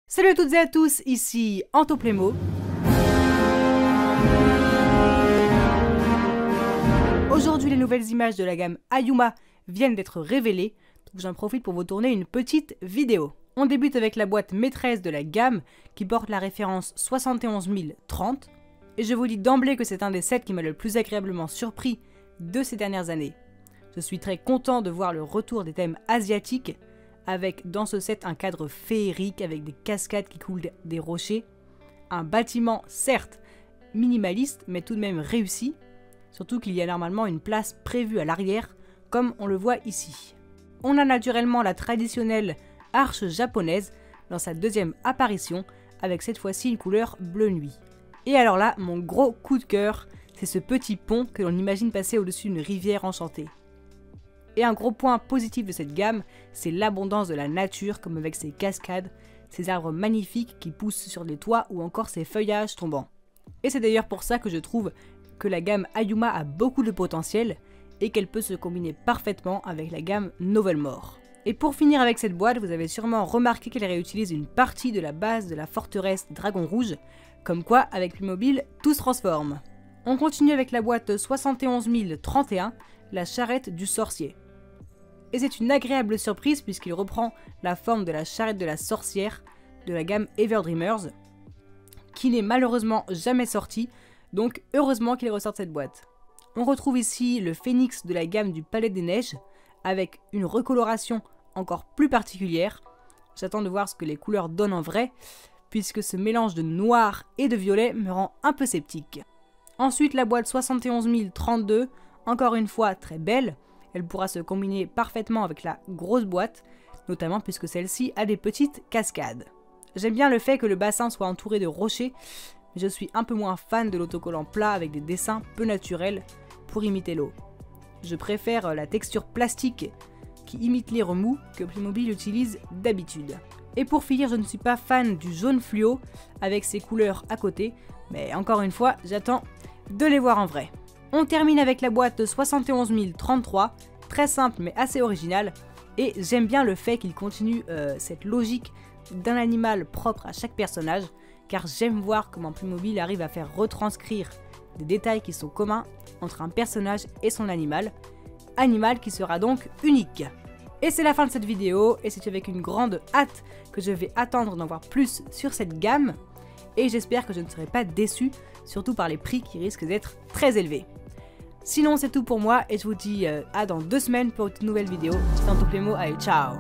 Salut à toutes et à tous, ici Antoplémo. Aujourd'hui, les nouvelles images de la gamme Ayuma viennent d'être révélées, donc j'en profite pour vous tourner une petite vidéo. On débute avec la boîte maîtresse de la gamme qui porte la référence 71030, et je vous dis d'emblée que c'est un des sets qui m'a le plus agréablement surpris de ces dernières années. Je suis très content de voir le retour des thèmes asiatiques, avec dans ce set un cadre féerique avec des cascades qui coulent des rochers, un bâtiment certes minimaliste mais tout de même réussi, surtout qu'il y a normalement une place prévue à l'arrière comme on le voit ici. On a naturellement la traditionnelle arche japonaise dans sa deuxième apparition avec cette fois-ci une couleur bleu nuit. Et alors là, mon gros coup de cœur, c'est ce petit pont que l'on imagine passer au-dessus d'une rivière enchantée. Et un gros point positif de cette gamme, c'est l'abondance de la nature, comme avec ces cascades, ces arbres magnifiques qui poussent sur les toits ou encore ces feuillages tombants. Et c'est d'ailleurs pour ça que je trouve que la gamme Ayuma a beaucoup de potentiel et qu'elle peut se combiner parfaitement avec la gamme Novelmore. Et pour finir avec cette boîte, vous avez sûrement remarqué qu'elle réutilise une partie de la base de la forteresse Dragon Rouge, comme quoi avec Playmobil, tout se transforme. On continue avec la boîte 71031, la charrette du sorcier. Et c'est une agréable surprise puisqu'il reprend la forme de la charrette de la sorcière de la gamme Everdreamers, qui n'est malheureusement jamais sortie, donc heureusement qu'il ressort cette boîte. On retrouve ici le phénix de la gamme du Palais des Neiges, avec une recoloration encore plus particulière. J'attends de voir ce que les couleurs donnent en vrai, puisque ce mélange de noir et de violet me rend un peu sceptique. Ensuite la boîte 71032, encore une fois très belle. Elle pourra se combiner parfaitement avec la grosse boîte, notamment puisque celle-ci a des petites cascades. J'aime bien le fait que le bassin soit entouré de rochers, mais je suis un peu moins fan de l'autocollant plat avec des dessins peu naturels pour imiter l'eau. Je préfère la texture plastique qui imite les remous que Playmobil utilise d'habitude. Et pour finir, je ne suis pas fan du jaune fluo avec ses couleurs à côté, mais encore une fois, j'attends de les voir en vrai. On termine avec la boîte 71033, très simple mais assez originale, et j'aime bien le fait qu'il continue cette logique d'un animal propre à chaque personnage, car j'aime voir comment Playmobil arrive à faire retranscrire des détails qui sont communs entre un personnage et son animal qui sera donc unique. Et c'est la fin de cette vidéo, et c'est avec une grande hâte que je vais attendre d'en voir plus sur cette gamme, et j'espère que je ne serai pas déçu, surtout par les prix qui risquent d'être très élevés. Sinon c'est tout pour moi et je vous dis à dans 2 semaines pour une nouvelle vidéo. C'était Antoplémo, allez ciao!